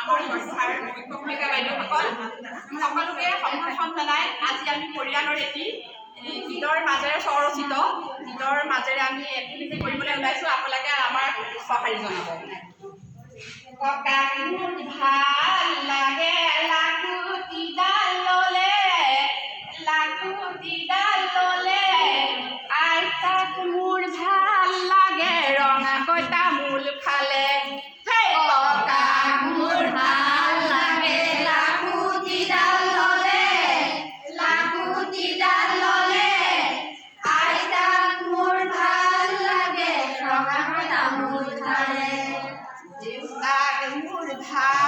আমাৰ শ্ৰদ্ধাৰ শিক্ষক বাইদেউসকল সকলোকে সম্ভাষণ জনাই আজি আমি পৰিয়ালৰ এটি গীতৰ মাজেৰে স্বৰচিত গীতৰ মাজেৰে আমি এক্টিভিটি কৰিবলৈ ওলাইছোঁ। আপোনালোকে আমাৰ সঁহাৰি জনাব। ককাক মোৰ ভাল লাগে লাখুটিডাল ল'লে, লাখুটিডাল ল'লে, আইতাক মোৰ ভাল লাগে ৰঙাকৈ তামোল খালে। ককাক মোৰ ভাল লাগে লাখুটিডাল ল'লে, লাখুটিডাল ল'লে, আইতাক মোৰ ভাল লাগে ৰঙাকৈ তামোল খালে। দেউতাক মোৰ ভাল